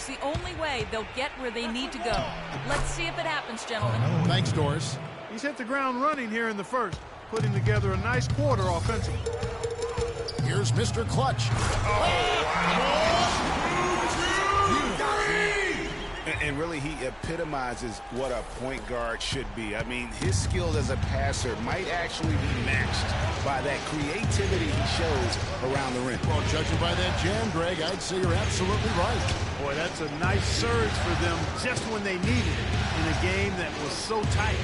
It's the only way they'll get where they need to go. Let's see if it happens, gentlemen. Thanks, Doris. He's hit the ground running here in the first, putting together a nice quarter offensively. Here's Mr. Clutch. And really, he epitomizes what a point guard should be. I mean, his skills as a passer might actually be matched by that creativity he shows around the rim. Well, judging by that jam, Greg, I'd say you're absolutely right. Boy, that's a nice surge for them just when they needed it in a game that was so tight.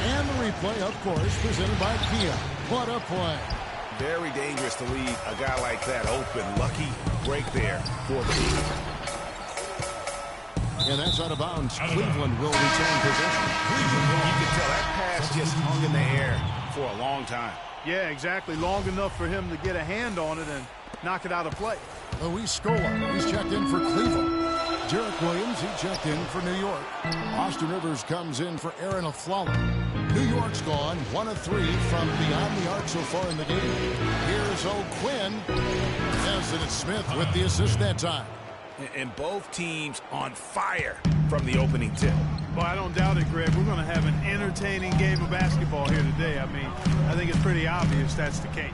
And the replay, of course, presented by Kia. What a play. Very dangerous to leave a guy like that open. Lucky break there for the team. And that's out of bounds. Cleveland will retain possession. You can tell that pass just hung in the air for a long time. Yeah, exactly. Long enough for him to get a hand on it and knock it out of play. Luis Scola, he's checked in for Cleveland. Derek Williams, he checked in for New York. Austin Rivers comes in for Aaron Aflalo. New York's gone 1 of 3 from beyond the arc so far in the game. Here's O'Quinn. Yes, and it's Smith with the assist that time. And both teams on fire from the opening tip. Well, I don't doubt it, Greg. We're going to have an entertaining game of basketball here today. I mean, I think it's pretty obvious that's the case.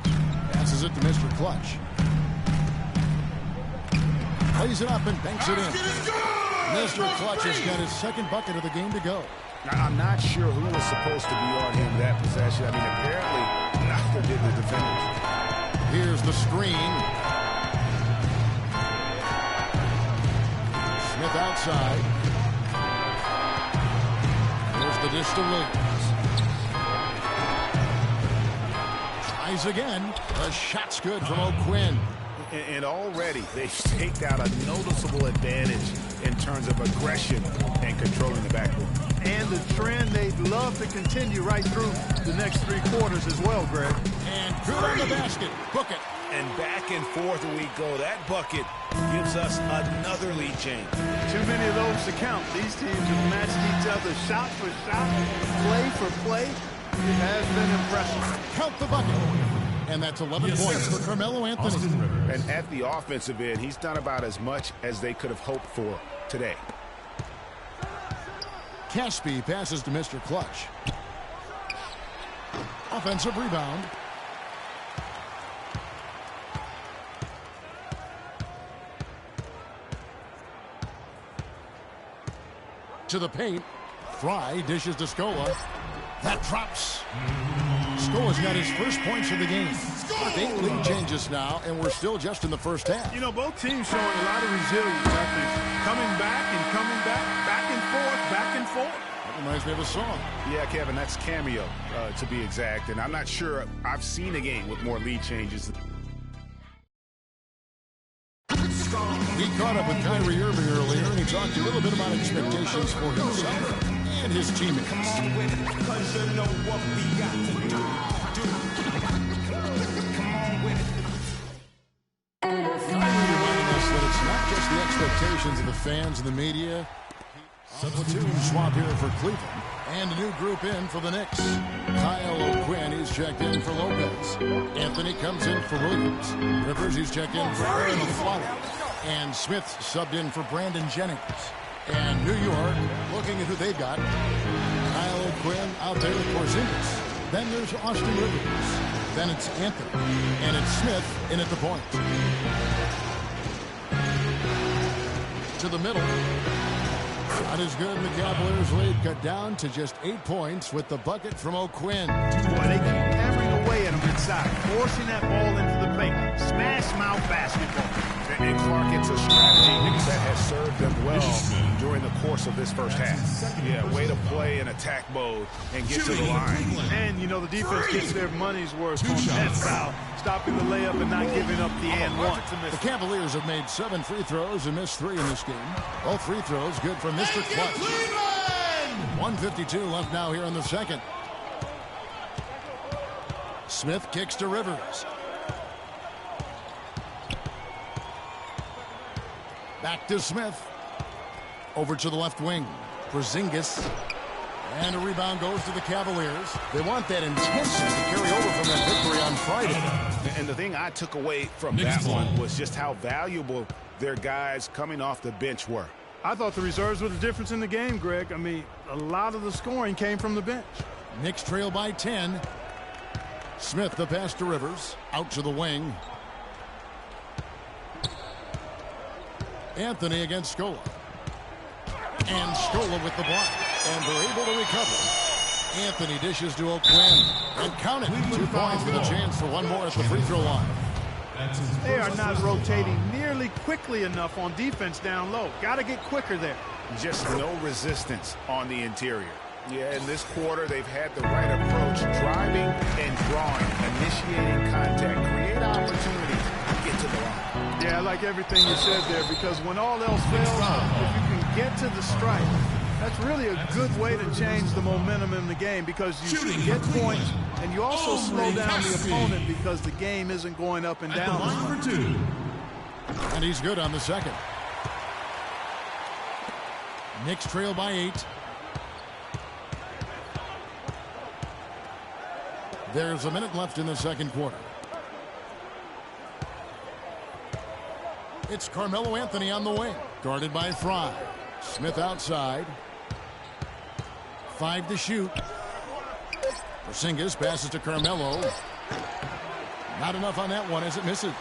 Passes it to Mr. Clutch. Plays it up and banks it in. Mr. Clutch has got his second bucket of the game to go. Now, I'm not sure who was supposed to be on him that possession. I mean, apparently neither did the defenders. Here's the screen. Smith outside. Here's the dish to Williams. Tries again. The shot's good from O'Quinn. And already they've staked out a noticeable advantage in terms of aggression and controlling the backcourt. And the trend they'd love to continue right through the next 3 quarters as well, Greg. And good on the basket. Book it. And back and forth we go. That bucket gives us another lead change. Too many of those to count. These teams have matched each other shot for shot, play for play. It has been impressive. Count the bucket. And that's 11 points for Carmelo Anthony. And at the offensive end, he's done about as much as they could have hoped for today. Caspi passes to Mr. Clutch. Offensive rebound. To the paint. Fry dishes to Scola. That drops. Scola's got his first points of the game. 8 lead changes now, and we're still just in the first half. You know, both teams showing a lot of resilience, I think. Coming back and coming back, back and forth, back and forth. That reminds me of a song. Yeah, Kevin, that's Cameo, to be exact. And I'm not sure I've seen a game with more lead changes. We caught up with Kyrie Irving earlier, and he talked a little bit about expectations for himself and his teammates. Come on with it, 'cause you know what we got to do. Come on with it. Kyrie reminding us that it's not just the expectations of the fans and the media. Substitute swap here for Cleveland. And a new group in for the Knicks. Kyle O'Quinn, he's checked in for Lopez. Anthony comes in for Williams. Rivers, he's checked in for Aaron Aflalo. And Smith subbed in for Brandon Jennings. And New York, looking at who they've got. Kyle O'Quinn out there with Porzingis. Then there's Austin Rivers. Then it's Anthony. And it's Smith in at the point. To the middle. Not as good, and the Cavaliers lead cut down to just 8 points with the bucket from O'Quinn. Boy, they keep hammering away at him inside, forcing that ball into the paint. Smash mouth basketball. And Clark, it's a strategy that has served them well during the course of this first half. Yeah, way to play in attack mode and get to the line. And, you know, the defense gets their money's worth on that foul, stopping the layup and not giving up the and one. The Cavaliers have made 7 free throws and missed 3 in this game. All free throws good from Mr. Clutch. 1:52 left now here in the second. Smith kicks to Rivers. Back to Smith. Over to the left wing. Porzingis. And a rebound goes to the Cavaliers. They want that intensity to carry over from that victory on Friday. And the thing I took away from that one was just how valuable their guys coming off the bench were. I thought the reserves were the difference in the game, Greg. I mean, a lot of the scoring came from the bench. Knicks trail by 10. Smith, the pass to Rivers. Out to the wing. Anthony against Scola. And Scola with the block. And they're able to recover. Anthony dishes to O'Quinn. And count it. 2 points with a chance for one more at the free throw line. They are not rotating nearly quickly enough on defense down low. Got to get quicker there. Just no resistance on the interior. Yeah, in this quarter, they've had the right approach, driving and drawing, initiating contact, create opportunities, get to the line. Yeah, I like everything you said there, because when all else fails, if you can get to the strike, that's really a good way to change the momentum in the game, because you get points and you also slow down the opponent because the game isn't going up and down. And he's good on the second. Knicks trail by 8. There's a minute left in the second quarter. It's Carmelo Anthony on the wing, guarded by Fry. Smith outside. 5 to shoot. Porzingis passes to Carmelo. Not enough on that one as it misses.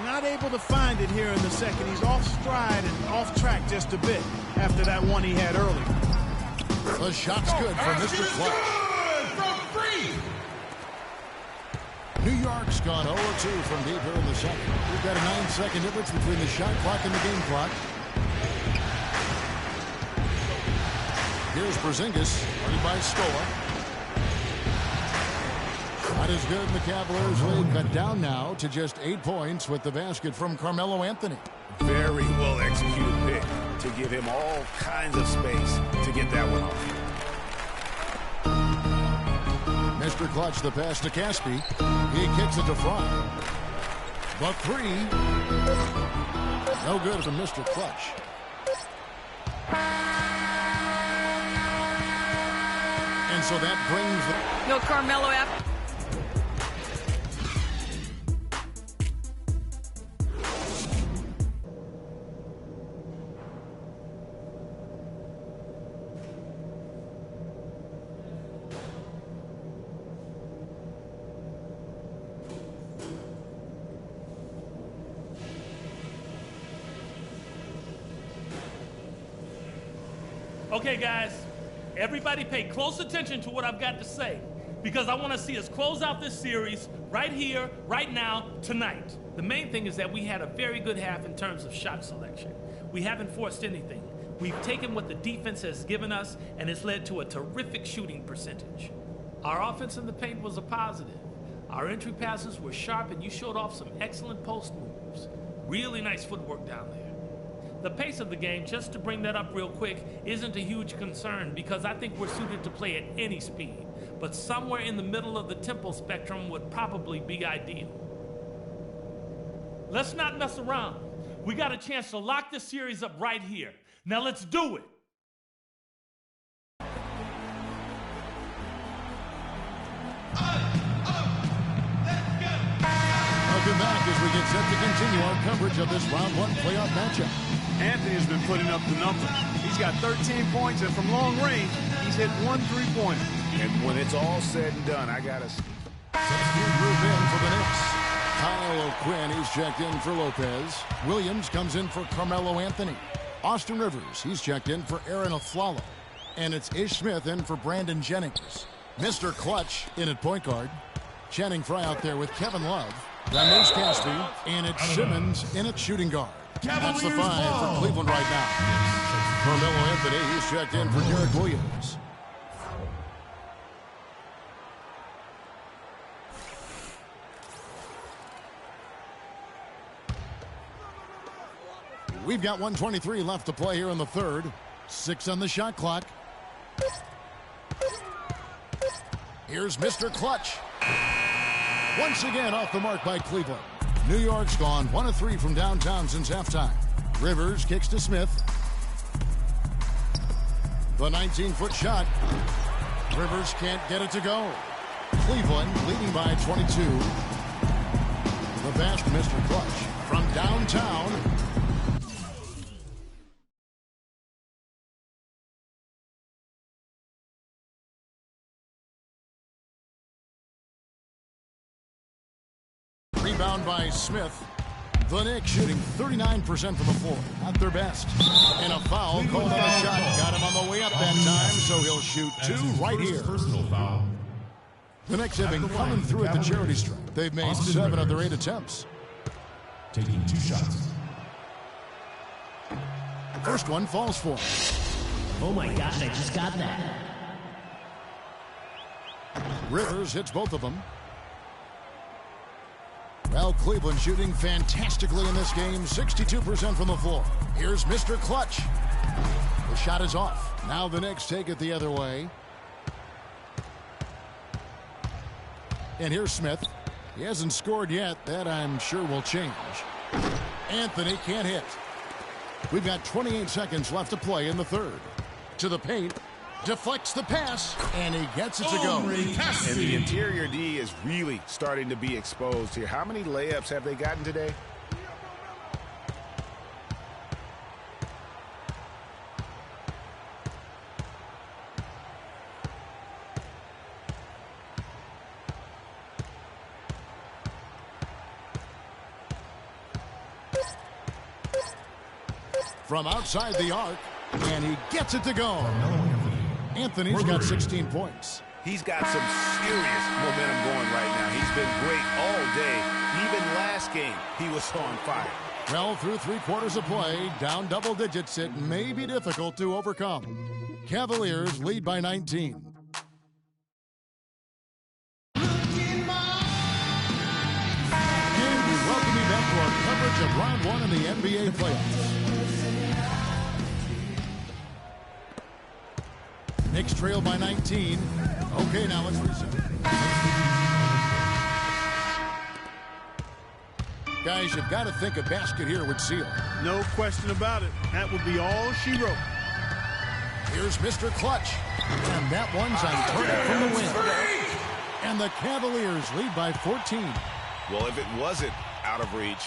Not able to find it here in the second. He's off stride and off track just a bit after that one he had earlier. The shot's good for Mr. Clutch. New York's gone 0-2 from deep here in the second. We've got a 9-second difference between the shot clock and the game clock. Here's Porzingis, guarded by Scola. Shot is good, and the Cavaliers lead cut down now to just 8 points with the basket from Carmelo Anthony. Very well executed pick to give him all kinds of space to get that one off. Mr. Clutch, the pass to Caspi. He kicks it to Fry. The 3. No good from Mr. Clutch. And so that brings the... No, Carmelo after. Okay, guys, everybody pay close attention to what I've got to say, because I want to see us close out this series right here, right now, tonight. The main thing is that we had a very good half in terms of shot selection. We haven't forced anything. We've taken what the defense has given us, and it's led to a terrific shooting percentage. Our offense in the paint was a positive. Our entry passes were sharp, and you showed off some excellent post moves. Really nice footwork down there. The pace of the game, just to bring that up real quick, isn't a huge concern because I think we're suited to play at any speed. But somewhere in the middle of the tempo spectrum would probably be ideal. Let's not mess around. We got a chance to lock this series up right here. Now let's do it. Welcome back as we get set to continue our coverage of this round 1 playoff matchup. Anthony's been putting up the numbers. He's got 13 points, and from long range, he's hit 1 3-pointer. And when it's all said and done, I got to... New group in for the Knicks. Kyle O'Quinn, he's checked in for Lopez. Williams comes in for Carmelo Anthony. Austin Rivers, he's checked in for Aaron Aflalo. And it's Ish Smith in for Brandon Jennings. Mr. Clutch in at point guard. Channing Frye out there with Kevin Love. Then there's Caspi, and it's Simmons in at shooting guard. That's the 5 for Cleveland right now. Carmelo Anthony, he's checked in for Derek Williams. We've got 1:23 left to play here in the third. 6 on the shot clock. Here's Mr. Clutch. Once again off the mark by Cleveland. New York's gone 1 of 3 from downtown since halftime. Rivers kicks to Smith. The 19-foot shot. Rivers can't get it to go. Cleveland leading by 22. The basket, Mr. Clutch from downtown. rebound by Smith. The Knicks shooting 39% from the floor, at their best. And a foul called on the shot. Got him on the way up that time, so he'll shoot two right here. Personal foul. The Knicks have been coming through at the charity stripe. They've made 7 of their 8 attempts. Taking 2 shots. First one falls for him. Oh my gosh, I just got that. Rivers hits both of them. Well, Cleveland shooting fantastically in this game, 62% from the floor. Here's Mr. Clutch. The shot is off. Now the Knicks take it the other way. And here's Smith. He hasn't scored yet. That, I'm sure, will change. Anthony can't hit. We've got 28 seconds left to play in the third. To the paint. Deflects the pass, and he gets it to go. And the interior D is really starting to be exposed here. How many layups have they gotten today? From outside the arc, and he gets it to go. Anthony's got 16 points. He's got some serious momentum going right now. He's been great all day. Even last game, he was on fire. Well, through 3 quarters of play, down double digits, it may be difficult to overcome. Cavaliers lead by 19. And we welcome you back to our coverage of round 1 in the NBA playoffs. Knicks trail by 19. Okay, now let's resume. Guys, you've got to think a basket here would seal. No question about it. That would be all she wrote. Here's Mr. Clutch. And that one's on target from the win. And the Cavaliers lead by 14. Well, if it wasn't out of reach,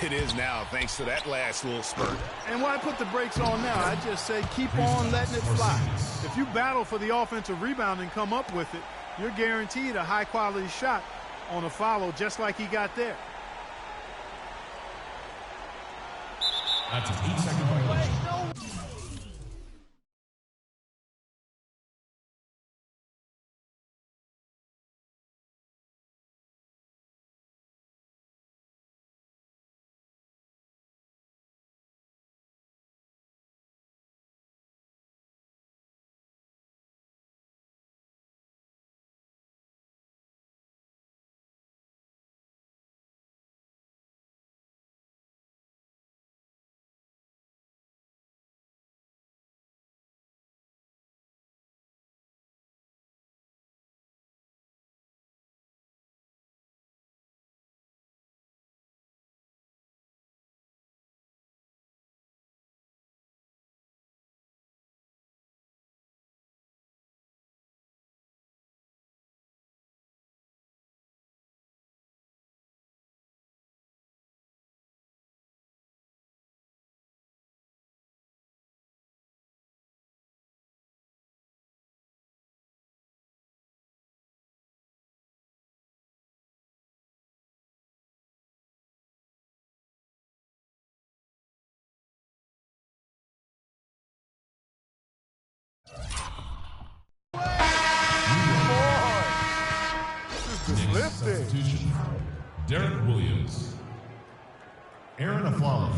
it is now, thanks to that last little spurt. And why put the brakes on now? I just say keep on letting it fly. If you battle for the offensive rebound and come up with it, you're guaranteed a high-quality shot on a follow just like he got there. That's an 8-second violation. Substitution. Derek Williams. Aaron Aflalo.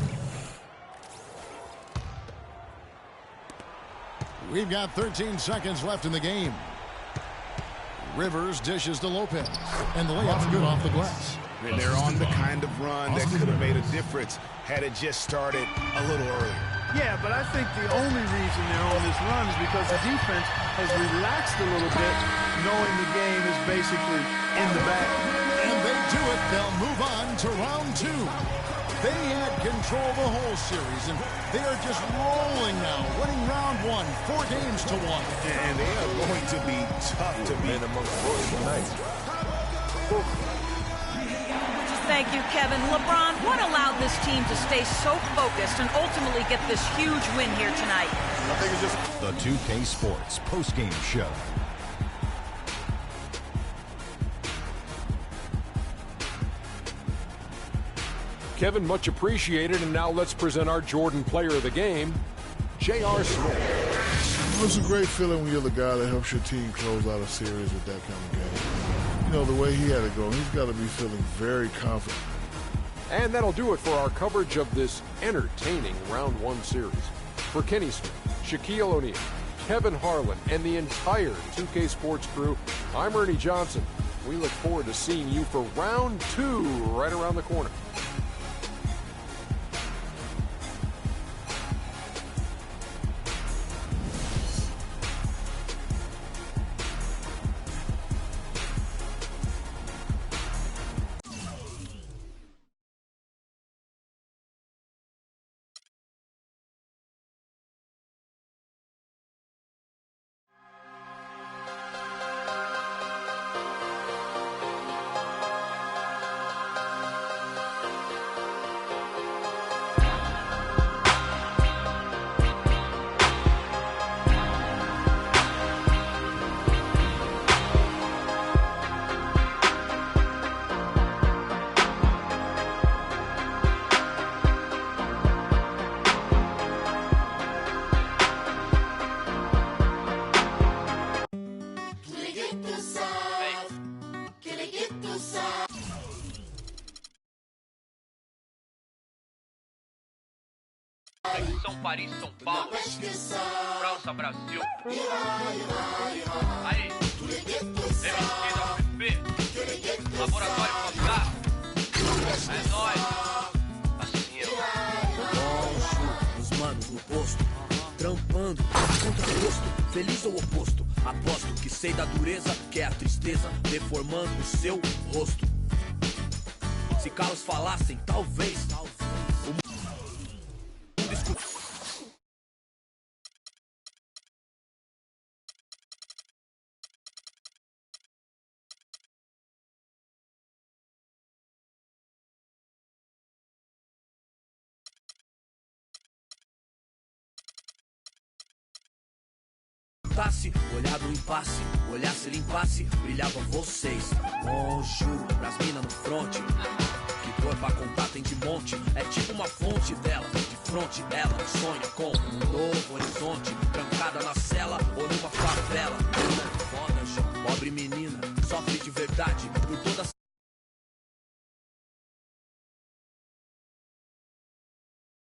We've got 13 seconds left in the game. Rivers dishes to Lopez. And the layup's good off the glass. And they're on the kind of run that could have made a difference had it just started a little earlier. Yeah, but I think the only reason they're on this run is because the defense has relaxed a little bit, knowing the game is basically in the bag. And they do it. They'll move on to round 2. They had control the whole series, and they are just rolling now, winning round 1, 4 games to 1. And they are going to be tough to beat amongst boys tonight. Thank you, Kevin. LeBron, what allowed this team to stay so focused and ultimately get this huge win here tonight? I think it's just The 2K Sports postgame show. Kevin, much appreciated. And now let's present our Jordan Player of the Game, J.R. Smith. It's a great feeling when you're the guy that helps your team close out a series with that kind of game. You know, the way he had it going, he's got to be feeling very confident. And that'll do it for our coverage of this entertaining Round 1 series. For Kenny Smith, Shaquille O'Neal, Kevin Harlan, and the entire 2K Sports crew, I'm Ernie Johnson. We look forward to seeing you for Round 2 right around the corner. São Paris, São Paulo, França, Brasil. Aí, MC da UFP, Laboratório Fantástico. É nóis. Assim, os manos no posto, trampando, contraposto, feliz ou oposto. Aposto que sei da dureza, que é a tristeza, deformando o seu rosto. Se calos falassem, talvez. Olhar do impasse, olhasse, limpasse, brilhavam vocês. Juro, pras minas no fronte, que dor pra contar tem de monte. É tipo uma fonte dela, de fronte ela sonha com um novo horizonte. Trancada na cela ou numa favela. Foda, pobre menina, sofre de verdade.